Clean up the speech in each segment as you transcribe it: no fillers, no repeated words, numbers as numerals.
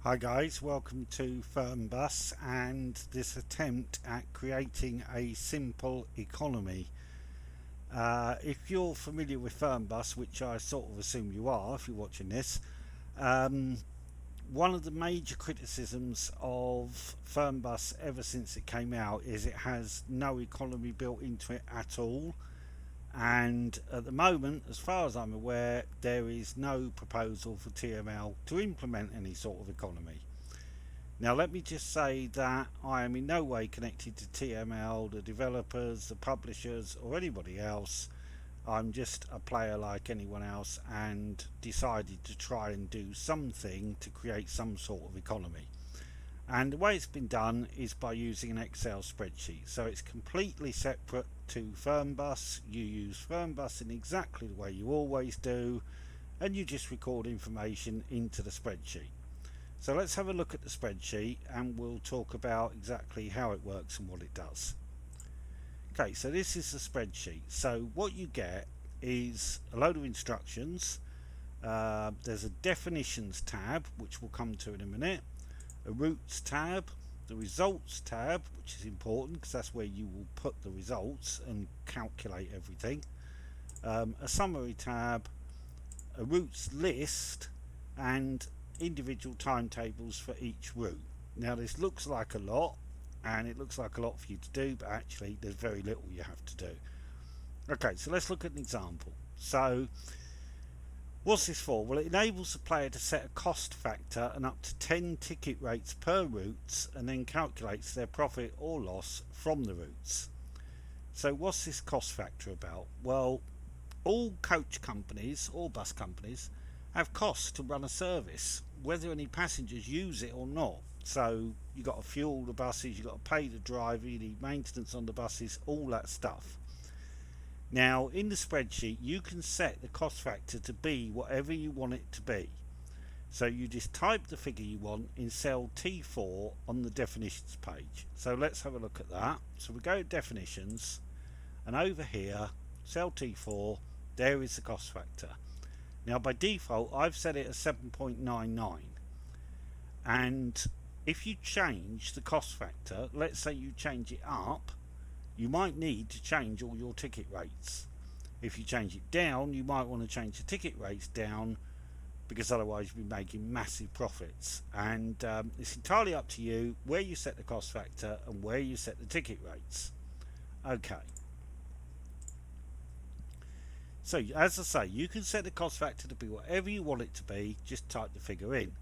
Hi guys, welcome to Fernbus and this attempt at creating a simple economy. If you're familiar with Fernbus, which I sort of assume you are if you're watching this, um, one of the major criticisms of Fernbus ever since it came out is it has no economy built into it at all. And at the moment, as far as I'm aware, there is no proposal for TML to implement any sort of economy. Now, let me just say that I am in no way connected to TML, the developers, the publishers, or anybody else. I'm just a player like anyone else and decided to try and do something to create some sort of economy. And the way it's been done is by using an Excel spreadsheet. So it's completely separate to Fernbus. You use Fernbus in exactly the way you always do, and you just record information into the spreadsheet. So let's have a look at the spreadsheet and we'll talk about exactly how it works and what it does. Okay, so this is the spreadsheet. So what you get is a load of instructions. There's a definitions tab, which we'll come to in a minute, a routes tab, the results tab, which is important because that's where you will put the results and calculate everything, a summary tab, a routes list, and individual timetables for each route. Now this looks like a lot and it looks like a lot for you to do, but actually there's very little you have to do. Okay, so let's look at an example. So what's this for? Well, it enables the player to set a cost factor and up to 10 ticket rates per routes and then calculates their profit or loss from the routes. So what's this cost factor about? Well, all coach companies or bus companies have costs to run a service, whether any passengers use it or not. So you've got to fuel the buses, you've got to pay the driver, you need maintenance on the buses, all that stuff. Now in the spreadsheet you can set the cost factor to be whatever you want it to be. So you just type the figure you want in cell T4 on the definitions page. So let's have a look at that. So we go to definitions and over here, cell T4, there is the cost factor. Now by default I've set it as 7.99, and if you change the cost factor, let's say you change it up, you might need to change all your ticket rates. If you change it down, you might want to change the ticket rates down because otherwise you'll be making massive profits. And it's entirely up to you where you set the cost factor and where you set the ticket rates. Okay. So as I say, you can set the cost factor to be whatever you want it to be, just type the figure in.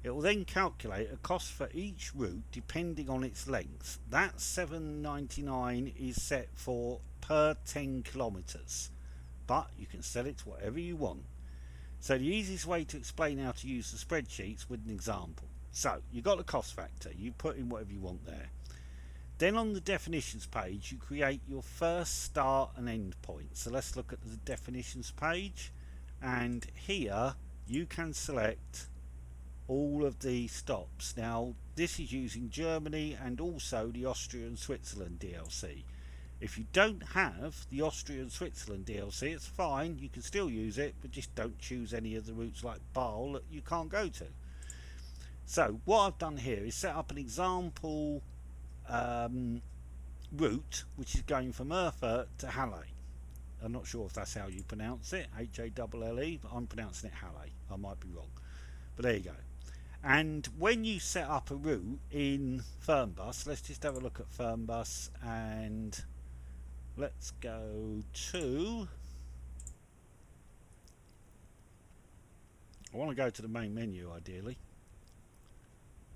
It will then calculate a cost for each route depending on its length. That $7.99 is set for per 10 kilometers, but you can set it to whatever you want. So the easiest way to explain how to use the spreadsheets with an example. So you've got the cost factor, you put in whatever you want there. Then on the definitions page you create your first start and end point. So let's look at the definitions page, and here you can select all of the stops. Now this is using Germany and also the Austria and Switzerland DLC. If you don't have the Austria and Switzerland DLC, it's fine, you can still use it, but just don't choose any of the routes like Basel that you can't go to. So what I've done here is set up an example route which is going from Erfurt to Halle. I'm not sure if that's how you pronounce it, H-A-L-L-E, but I'm pronouncing it Halle. I might be wrong, but there you go. And when you set up a route in Fernbus, let's just have a look at Fernbus and let's go to, I want to go to the main menu ideally.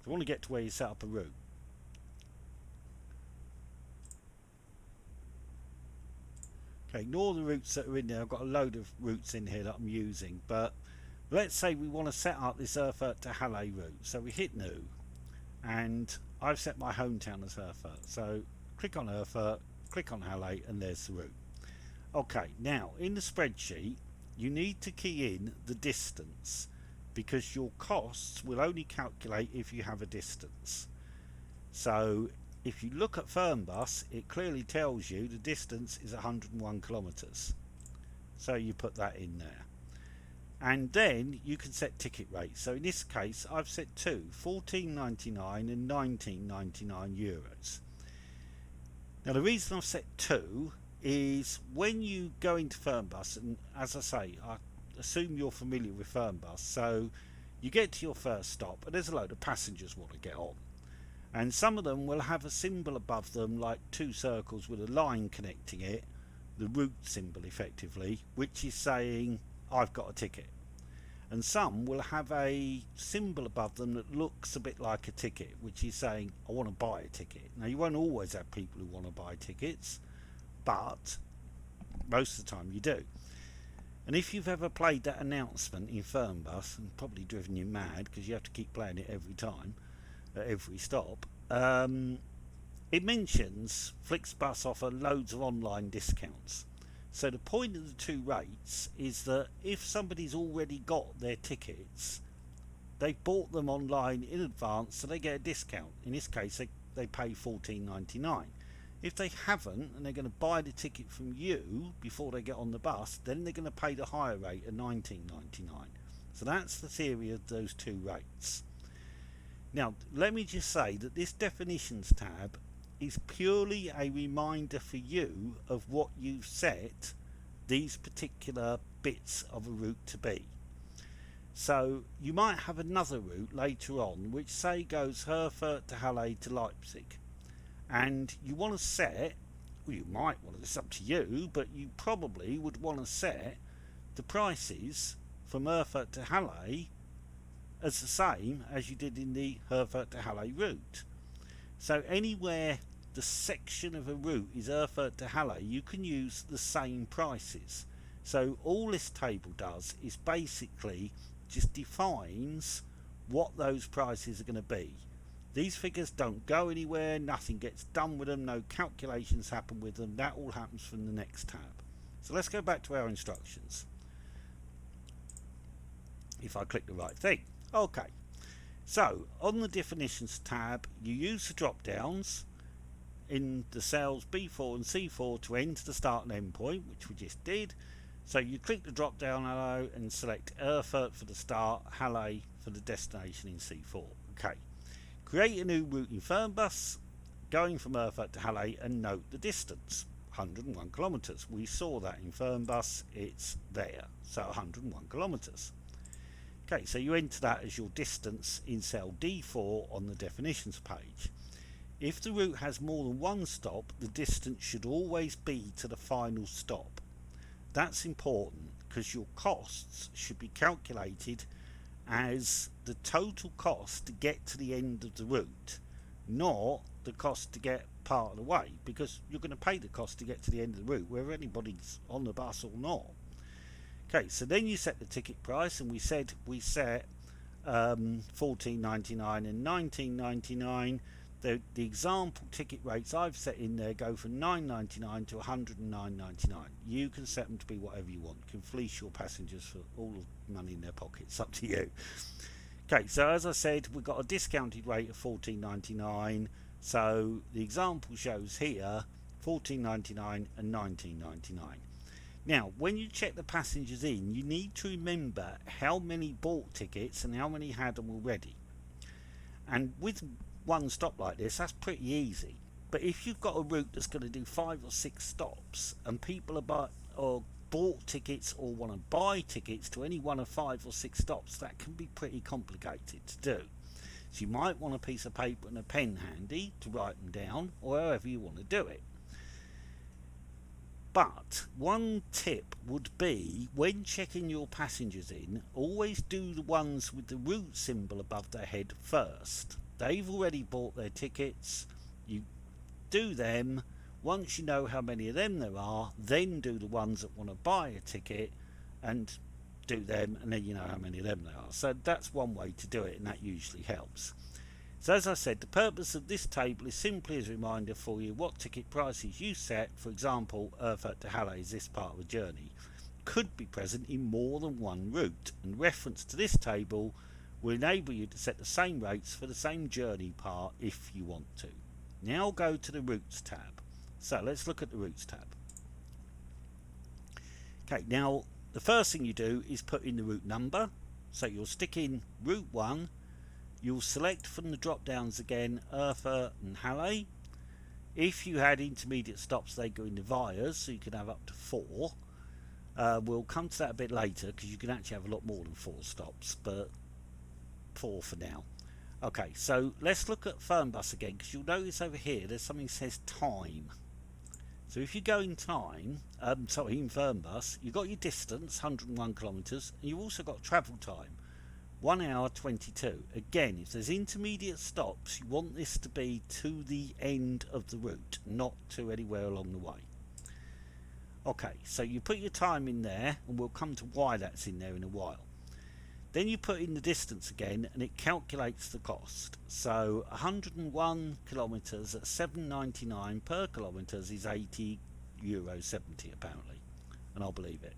I want to get to where you set up a route. Okay, ignore the routes that are in there. I've got a load of routes in here that I'm using, but let's say we want to set up this Erfurt to Halle route. So we hit new, and I've set my hometown as Erfurt. So click on Erfurt, click on Halle, and there's the route. Okay, now in the spreadsheet you need to key in the distance because your costs will only calculate if you have a distance. So if you look at Fernbus, it clearly tells you the distance is 101 kilometers. So you put that in there. and then you can set ticket rates. So in this case I've set two, 14.99 and 19.99 euros. Now the reason I've set two is when you go into Fernbus, and as I say, I assume you're familiar with Fernbus, so you get to your first stop and there's a load of passengers want to get on, and some of them will have a symbol above them like two circles with a line connecting it, the route symbol effectively, which is saying I've got a ticket. And some will have a symbol above them that looks a bit like a ticket, which is saying I want to buy a ticket. Now you won't always have people who want to buy tickets, but most of the time you do. And if you've ever played that announcement in Fernbus, and probably driven you mad because you have to keep playing it every time at every stop, it mentions Flixbus offer loads of online discounts. So the point of the two rates is that if somebody's already got their tickets, they've bought them online in advance, so they get a discount. In this case they pay $14.99. If they haven't and they're going to buy the ticket from you before they get on the bus, then they're going to pay the higher rate of $19.99. So that's the theory of those two rates. Now let me just say that this definitions tab is purely a reminder for you of what you've set these particular bits of a route to be. So you might have another route later on which say goes Herford to Halle to Leipzig, and you want to set, well, you might want to, it's up to you, but you probably would want to set the prices from Herford to Halle as the same as you did in the Herford to Halle route. So anywhere the section of a route is Herford to Halle, you can use the same prices. So all this table does is basically just defines what those prices are going to be. These figures don't go anywhere, nothing gets done with them, no calculations happen with them, that all happens from the next tab. So let's go back to our instructions. If I click the right thing. Okay, so on the definitions tab you use the drop downs in the cells B4 and C4 to enter the start and end point, which we just did. So you click the drop down arrow and select Erfurt for the start, Halle for the destination in C4. Okay, create a new route in Fernbus going from Erfurt to Halle and note the distance, 101 kilometers. We saw that in Fernbus, it's there, so 101 kilometers. Okay, so you enter that as your distance in cell D4 on the definitions page. If the route has more than one stop, the distance should always be to the final stop. That's important because your costs should be calculated as the total cost to get to the end of the route, not the cost to get part of the way, because you're going to pay the cost to get to the end of the route whether anybody's on the bus or not. Okay, so then you set the ticket price, and we said we set $14.99 and $19.99. The example ticket rates I've set in there go from $9.99 to $109.99. You can set them to be whatever you want. You can fleece your passengers for all the money in their pockets. Up to you. Okay, so as I said, we've got a discounted rate of $14.99. So the example shows here $14.99 and $19.99. Now, when you check the passengers in, you need to remember how many bought tickets and how many had them already. And with one stop like this, that's pretty easy. But if you've got a route that's going to do 5 or 6 stops, and people are bought tickets or want to buy tickets to any one of 5 or 6 stops, that can be pretty complicated to do. So you might want a piece of paper and a pen handy to write them down, or however you want to do it. But one tip would be, when checking your passengers in, always do the ones with the route symbol above their head first. They've already bought their tickets. You do them. Once you know how many of them there are, then do the ones that want to buy a ticket and do them, and then you know how many of them there are. So that's one way to do it, and that usually helps. So as I said, the purpose of this table is simply as a reminder for you what ticket prices you set. For example, Erfurt to Halle is this part of the journey, could be present in more than one route, and reference to this table will enable you to set the same rates for the same journey part if you want to. Now go to the routes tab. So let's look at the routes tab. Okay, now the first thing you do is put in the route number. So you'll stick in route 1, you'll select from the drop downs again Urfa and Halle. If you had intermediate stops, they go in the vias, so you can have up to 4. We'll come to that a bit later because you can actually have a lot more than 4 stops, but 4 for now. Okay, so let's look at Fernbus again, because you'll notice over here there's something that says time. So if you go in time, in Fernbus, you've got your distance, 101 kilometres, and you've also got travel time, 1 hour 22. Again, if there's intermediate stops, you want this to be to the end of the route, not to anywhere along the way. Okay, so you put your time in there, and we'll come to why that's in there in a while. Then you put in the distance again, and it calculates the cost. So 101 kilometres at 7.99 per kilometres is €80.70 apparently, and I'll believe it.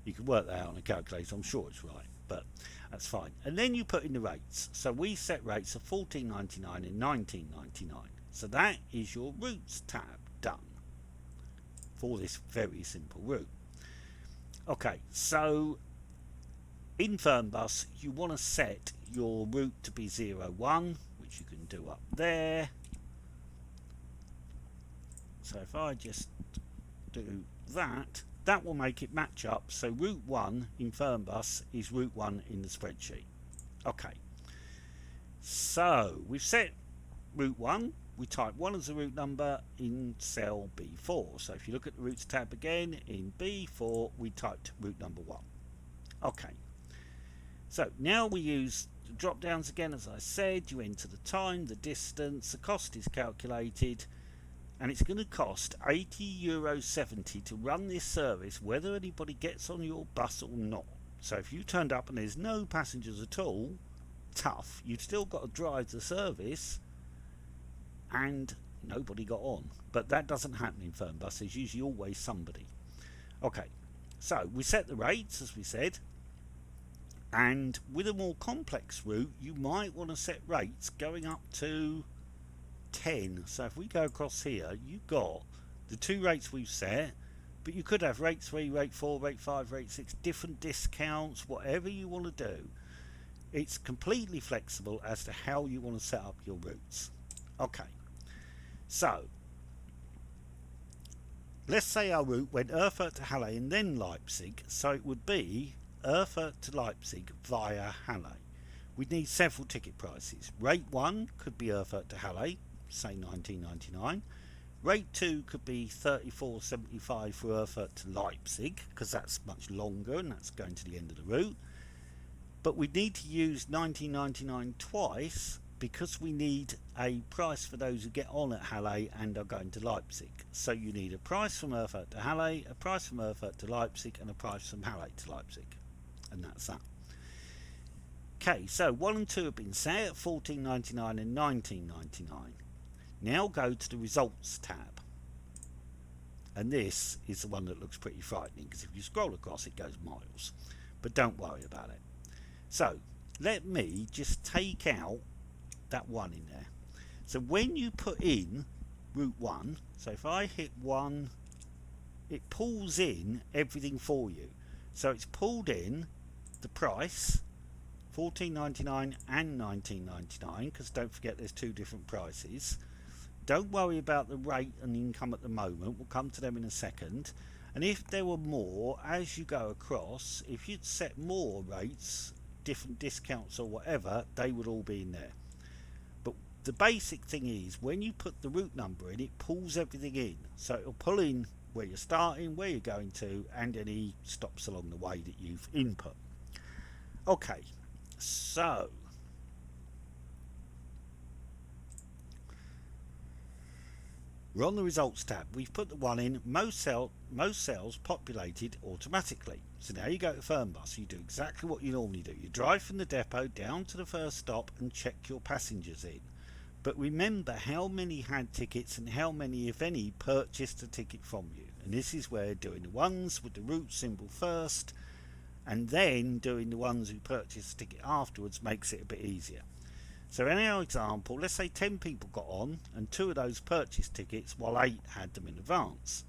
You can work that out on a calculator, I'm sure it's right, but that's fine. And then you put in the rates. So we set rates of 14.99 and 19.99. So that is your routes tab done for this very simple route. Okay, so in Fernbus, you want to set your route to be 01, which you can do up there. So if I just do that, that will make it match up. So route 1 in Fernbus is route 1 in the spreadsheet. Okay, so we've set route 1. We type 1 as a route number in cell B4. So if you look at the routes tab again, in B4 we typed route number 1. Okay. So now we use the drop downs again, as I said. You enter the time, the distance, the cost is calculated, and it's going to cost €80.70 to run this service whether anybody gets on your bus or not. So if you turned up and there's no passengers at all, tough, you've still got to drive the service and nobody got on. But that doesn't happen in Fernbus, there's usually always somebody. Okay, so we set the rates as we said. And with a more complex route, you might want to set rates going up to 10. So if we go across here, you've got the 2 rates we've set, but you could have rate 3, rate 4, rate 5, rate 6, different discounts, whatever you want to do. It's completely flexible as to how you want to set up your routes. Okay, so let's say our route went Erfurt to Halle and then Leipzig, so it would be Erfurt to Leipzig via Halle. We'd need several ticket prices. Rate 1 could be Erfurt to Halle, say $19.99. Rate 2 could be $34.75 for Erfurt to Leipzig, because that's much longer and that's going to the end of the route. But we need to use $19.99 twice because we need a price for those who get on at Halle and are going to Leipzig. So you need a price from Erfurt to Halle, a price from Erfurt to Leipzig, and a price from Halle to Leipzig. And that's that. Okay, so 1 and 2 have been set at $14.99 and $19.99. Now go to the results tab. And this is the one that looks pretty frightening, because if you scroll across it goes miles. But don't worry about it. So let me just take out that 1 in there. So when you put in route 1, so if I hit 1, it pulls in everything for you. So it's pulled in the price, $14.99 and $19.99, because don't forget there's 2 different prices. Don't worry about the rate and income at the moment, we'll come to them in a second. And if there were more, as you go across, if you'd set more rates, different discounts or whatever, they would all be in there. But the basic thing is, when you put the route number in, it pulls everything in. So it'll pull in where you're starting, where you're going to, and any stops along the way that you've input. Okay, so we're on the results tab. We've put the 1 in. Most cells populated automatically. So now you go to Fernbus, you do exactly what you normally do. You drive from the depot down to the first stop and check your passengers in. But remember how many had tickets and how many, if any, purchased a ticket from you. And this is where doing the ones with the route symbol first and then doing the ones who purchased a ticket afterwards makes it a bit easier. So in our example, let's say 10 people got on and 2 of those purchased tickets while 8 had them in advance.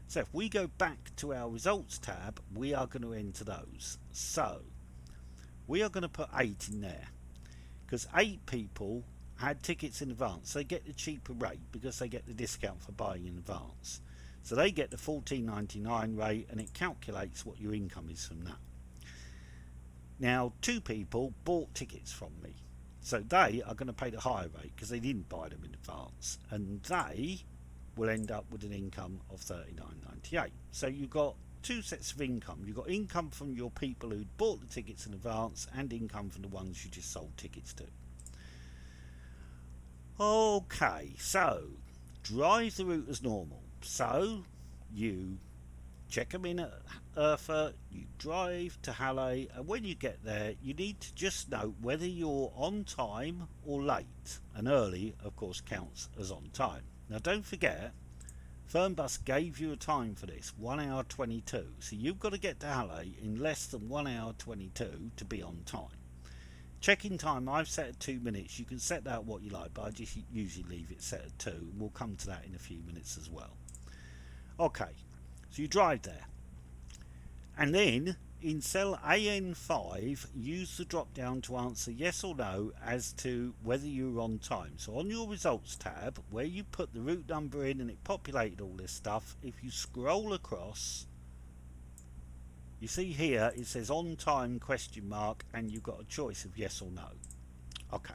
So if we go back to our results tab, we are going to enter those. So we are going to put 8 in there because 8 people had tickets in advance. They get the cheaper rate because they get the discount for buying in advance. So they get the $14.99 rate, and it calculates what your income is from that. Now 2 people bought tickets from me, so they are going to pay the higher rate because they didn't buy them in advance, and they will end up with an income of $39.98. So you've got 2 sets of income. You've got income from your people who bought the tickets in advance, and income from the ones you just sold tickets to. Okay, so drive the route as normal. So you check them in at Urfa, you drive to Halle, and when you get there you need to just note whether you're on time or late, and early of course counts as on time. Now don't forget, Fernbus gave you a time for this, 1 hour 22, so you've got to get to Halle in less than 1 hour 22 to be on time. Check-in time I've set at 2 minutes. You can set that what you like, but I just usually leave it set at 2, and we'll come to that in a few minutes as well. Okay, so you drive there, and then in cell AN5 use the drop down to answer yes or no as to whether you're on time. So on your results tab where you put the route number in and it populated all this stuff, if you scroll across, you see here it says on time ? And you've got a choice of yes or no. Okay,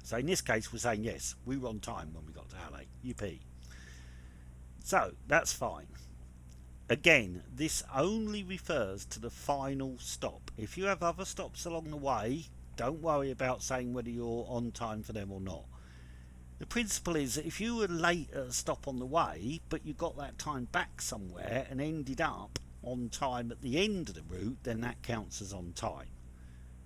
so in this case we're saying yes, we were on time when we got to Halle. Yippee. So that's fine. Again, this only refers to the final stop. If you have other stops along the way, don't worry about saying whether you're on time for them or not. The principle is that if you were late at a stop on the way, but you got that time back somewhere and ended up on time at the end of the route, then that counts as on time.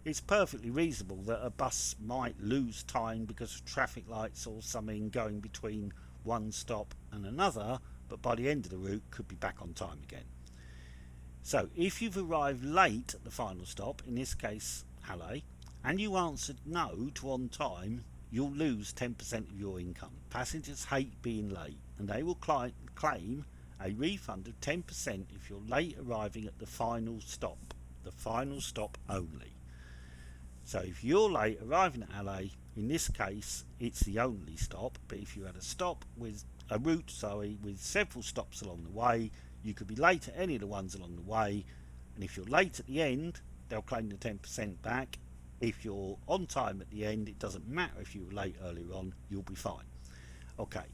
It's perfectly reasonable that a bus might lose time because of traffic lights or something going between one stop and another, but by the end of the route could be back on time again. So if you've arrived late at the final stop, in this case Halle, and you answered no to on time, you'll lose 10% of your income. Passengers hate being late, and they will claim a refund of 10% if you're late arriving at the final stop only. So if you're late arriving at Halle, in this case it's the only stop, but if you had a route with several stops along the way, you could be late at any of the ones along the way, and if you're late at the end, they'll claim the 10% back. If you're on time at the end, it doesn't matter if you were late earlier on, you'll be fine. Okay,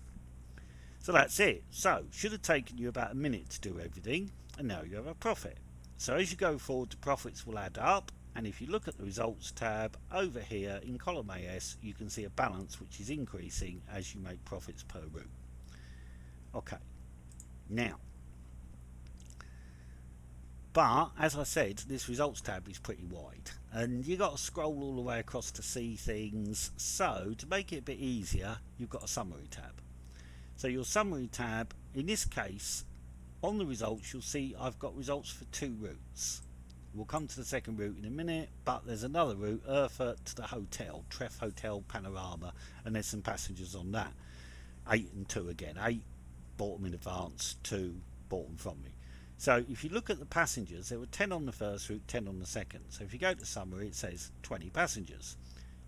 so that's it. So should have taken you about a minute to do everything, and now you have a profit. So as you go forward, the profits will add up, and if you look at the results tab over here in column AS, you can see a balance which is increasing as you make profits per route. Okay, now, but as I said, this results tab is pretty wide, and you got to scroll all the way across to see things. So to make it a bit easier, you've got a summary tab. So your summary tab, in this case, on the results, you'll see I've got results for 2 routes. We'll come to the second route in a minute, but there's another route, Urfa to the hotel, Treff Hotel Panorama, and there's some passengers on that. 8 and 2 again. 8 bought them in advance, 2 bought them from me. So if you look at the passengers, there were 10 on the first route, 10 on the second. So if you go to summary, it says 20 passengers.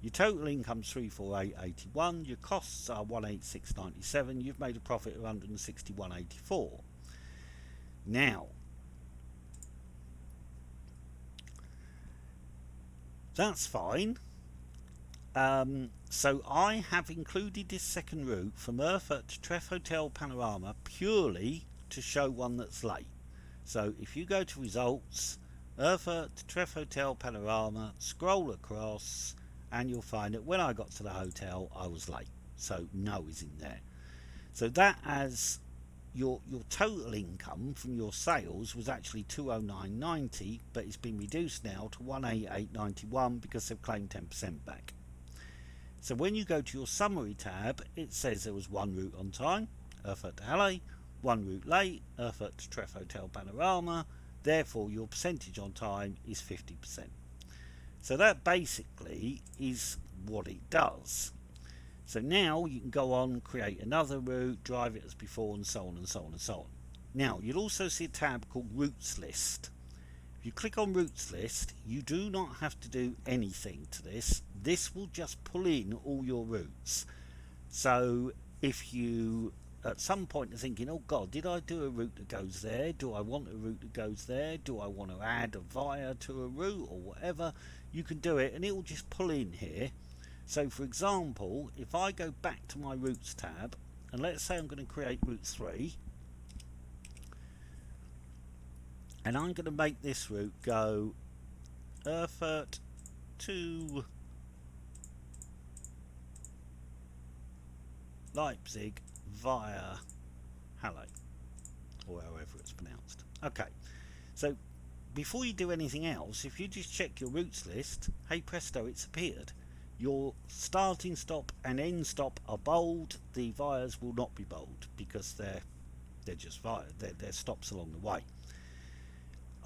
Your total income's 348.81, your costs are 186.97, you've made a profit of 161.84. Now, that's fine. So I have included this second route from Urfa to Treff Hotel Panorama purely to show one that's late. So if you go to results, Urfa to Treff Hotel Panorama, scroll across, and you'll find that when I got to the hotel I was late, so no is in there. So that as your total income from your sales was actually 209.90, but it's been reduced now to 188.91 because they've claimed 10% back. So when you go to your summary tab, it says there was 1 route on time, Urfa to Halle, 1 route late, Urfa to Treff Hotel Panorama, therefore your percentage on time is 50%. So that basically is what it does. So now you can go on, create another route, drive it as before, and so on and so on and so on. Now you'll also see a tab called Routes List. If you click on Routes List, you do not have to do anything to this. This will just pull in all your routes. So if you at some point are thinking, oh god, did I do a route that goes there? Do I want a route that goes there? Do I want to add a via to a route or whatever? You can do it and it will just pull in here. So for example, if I go back to my routes tab and let's say I'm going to create route 3 and I'm going to make this route go Erfurt to Leipzig via Halle, or however it's pronounced. Okay, so before you do anything else, if you just check your routes list, hey presto, it's appeared. Your starting stop and end stop are bold. The vias will not be bold because they're just via, they're stops along the way.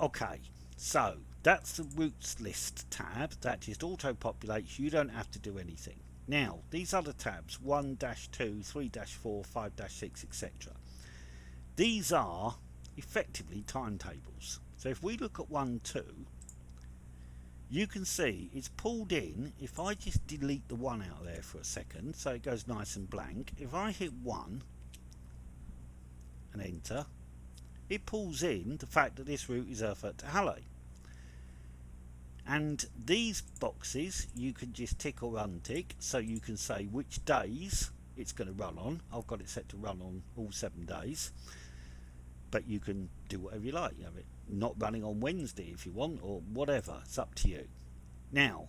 Okay, so that's the routes list tab. That just auto populates. You don't have to do anything. Now, these other tabs, 1-2, 3-4, 5-6, etc. These are effectively timetables. So if we look at 1, 2, you can see it's pulled in. If I just delete the 1 out there for a second, so it goes nice and blank, if I hit 1 and enter, it pulls in the fact that this route is Erfurt to Halle. And these boxes you can just tick or untick, so you can say which days it's going to run on. I've got it set to run on all 7 days, but you can do whatever you like. You have it not running on Wednesday if you want, or whatever, it's up to you. Now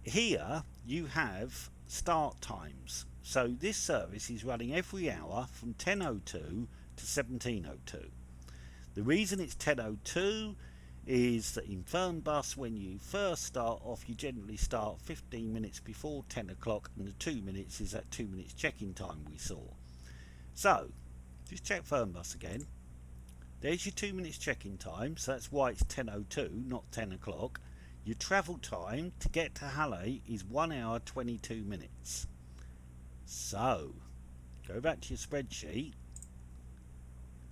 here you have start times, so this service is running every hour from 10:02 to 17:02. The reason it's 10:02 is that in Fernbus, when you first start off, you generally start 15 minutes before 10 o'clock, and the 2 minutes is that 2 minutes check-in time we saw. So just check Fernbus again. There's your 2 minutes check-in time, so that's why it's 10:02, not 10 o'clock. Your travel time to get to Halle is 1 hour 22 minutes. So go back to your spreadsheet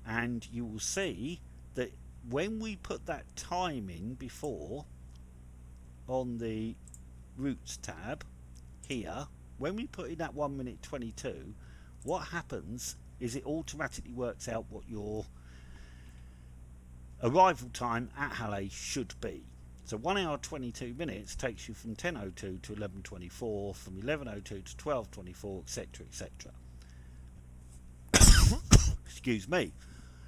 and you will see that when we put that time in before on the routes tab here, when we put in that 1 minute 22, what happens is it automatically works out what your arrival time at Halle should be. So 1 hour 22 minutes takes you from 10:02 to 11:24, from 11:02 to 12:24, etc, etc. Excuse me.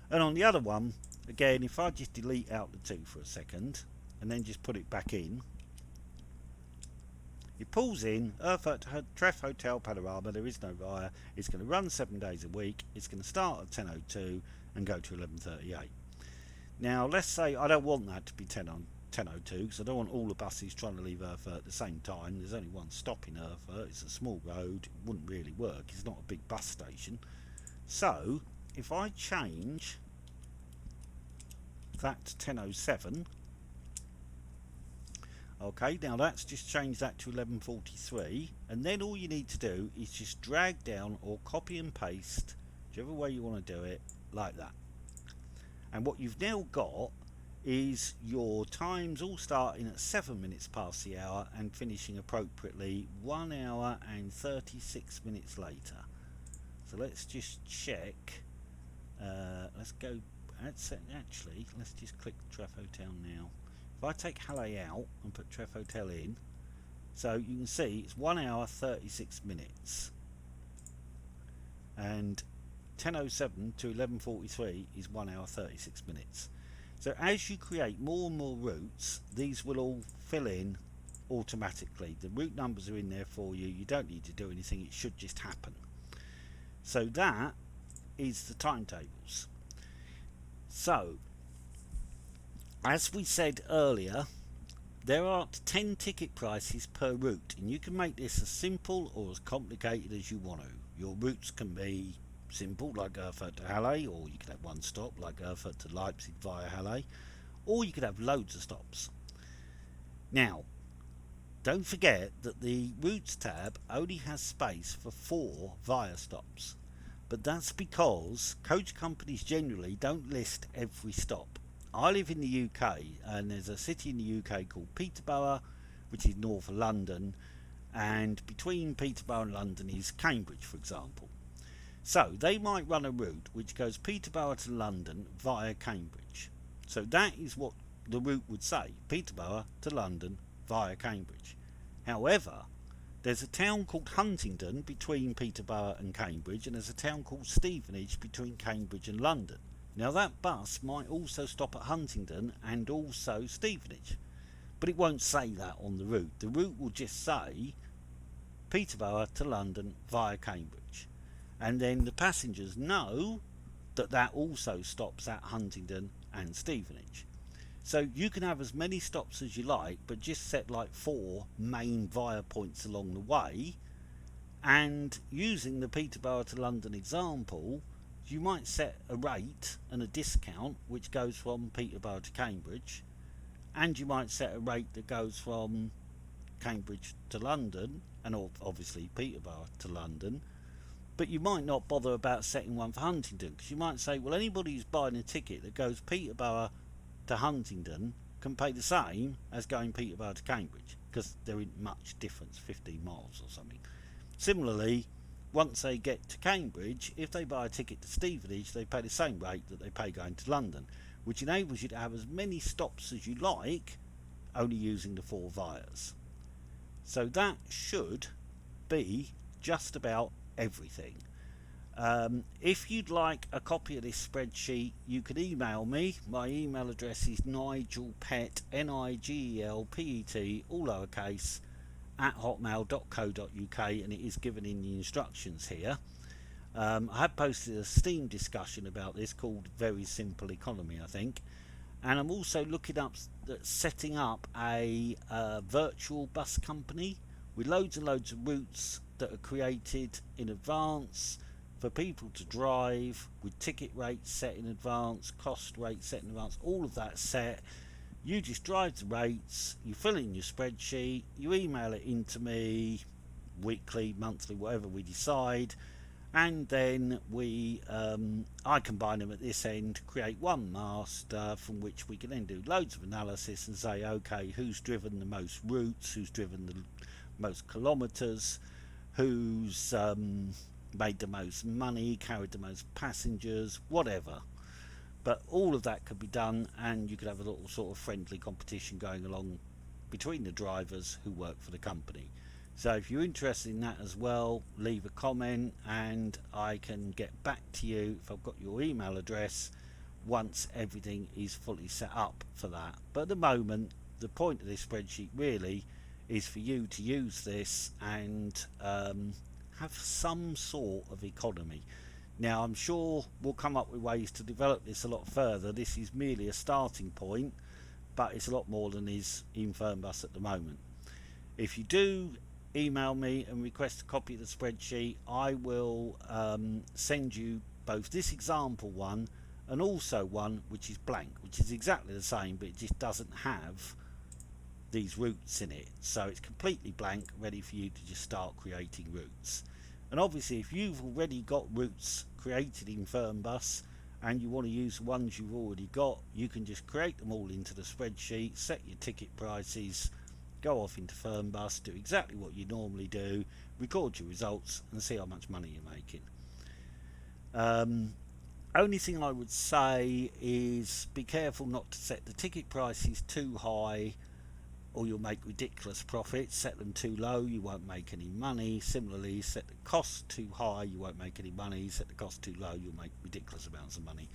And on the other one, again, if I just delete out the 2 for a second and then just put it back in, it pulls in Erfurt Treff Hotel Panorama. There is no via. It's going to run 7 days a week. It's going to start at 10:02 and go to 11:38. Now let's say I don't want that to be 10:02 because I don't want all the buses trying to leave Erfurt at the same time. There's only one stop in Erfurt. It's a small road. It wouldn't really work. It's not a big bus station. So if I change that to 10:07, okay, now that's just changed that to 11:43, and then all you need to do is just drag down or copy and paste, whichever way you want to do it, like that. And what you've now got is your times all starting at 7 minutes past the hour and finishing appropriately 1 hour and 36 minutes later. So let's just check. Let's go. Actually, let's just click Treff Hotel now. If I take Halle out and put Treff Hotel in, so you can see it's 1 hour 36 minutes, and 10:07 to 11:43 is 1 hour 36 minutes. So as you create more and more routes, these will all fill in automatically. The route numbers are in there for you. You don't need to do anything. It should just happen. So that is the timetables. So as we said earlier, there are 10 ticket prices per route, and you can make this as simple or as complicated as you want to. Your routes can be simple, like Erfurt to Halle, or you could have one stop, like Erfurt to Leipzig via Halle, or you could have loads of stops. Now, don't forget that the routes tab only has space for 4 via stops, but that's because coach companies generally don't list every stop. I live in the UK, and there's a city in the UK called Peterborough, which is north of London, and between Peterborough and London is Cambridge, for example. So they might run a route which goes Peterborough to London via Cambridge. So that is what the route would say, Peterborough to London via Cambridge. However, there's a town called Huntingdon between Peterborough and Cambridge, and there's a town called Stevenage between Cambridge and London. Now that bus might also stop at Huntingdon and also Stevenage, but it won't say that on the route. The route will just say Peterborough to London via Cambridge, and then the passengers know that that also stops at Huntingdon and Stevenage. So you can have as many stops as you like, but just set like 4 main via points along the way, and using the Peterborough to London example, you might set a rate and a discount which goes from Peterborough to Cambridge, and you might set a rate that goes from Cambridge to London, and obviously Peterborough to London, but you might not bother about setting one for Huntingdon, because you might say, well, anybody who's buying a ticket that goes Peterborough to Huntingdon can pay the same as going Peterborough to Cambridge, because there isn't much difference, 15 miles or something. Similarly, once they get to Cambridge, if they buy a ticket to Stevenage, they pay the same rate that they pay going to London, which enables you to have as many stops as you like, only using the 4 vias. So that should be just about everything. If you'd like a copy of this spreadsheet, you can email me. My email address is nigelpet, Nigelpet, all lowercase, at hotmail.co.uk, and it is given in the instructions here. I have posted a Steam discussion about this called Very Simple Economy, I think, and I'm also looking up setting up a virtual bus company with loads and loads of routes that are created in advance for people to drive, with ticket rates set in advance, cost rates set in advance, all of that set. You just drive the rates, you fill in your spreadsheet, you email it into me weekly, monthly, whatever we decide, and then I combine them at this end, create one master from which we can then do loads of analysis and say, okay, who's driven the most routes, who's driven the most kilometres, who's made the most money, carried the most passengers, whatever. But all of that could be done, and you could have a little sort of friendly competition going along between the drivers who work for the company. So if you're interested in that as well, leave a comment and I can get back to you if I've got your email address once everything is fully set up for that. But at the moment, the point of this spreadsheet really is for you to use this and have some sort of economy. Now I'm sure we'll come up with ways to develop this a lot further. This is merely a starting point, but it's a lot more than is in Fernbus at the moment. If you do email me and request a copy of the spreadsheet, I will send you both this example one and also one which is blank, which is exactly the same, but it just doesn't have these routes in it, so it's completely blank, ready for you to just start creating routes. And obviously if you've already got routes created in Fernbus and you want to use the ones you've already got, you can just create them all into the spreadsheet, set your ticket prices, go off into Fernbus, do exactly what you normally do, record your results and see how much money you're making. Only thing I would say is be careful not to set the ticket prices too high, or you'll make ridiculous profits. Set them too low, you won't make any money. Similarly, set the cost too high, you won't make any money. Set the cost too low, you'll make ridiculous amounts of money.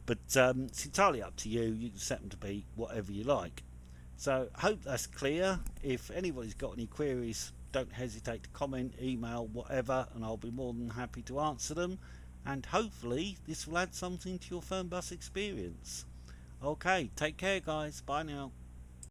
But it's entirely up to you. You can set them to be whatever you like. So hope that's clear. If anybody's got any queries, don't hesitate to comment, email, whatever, and I'll be more than happy to answer them. And hopefully this will add something to your Fernbus experience. Okay, take care guys, bye now.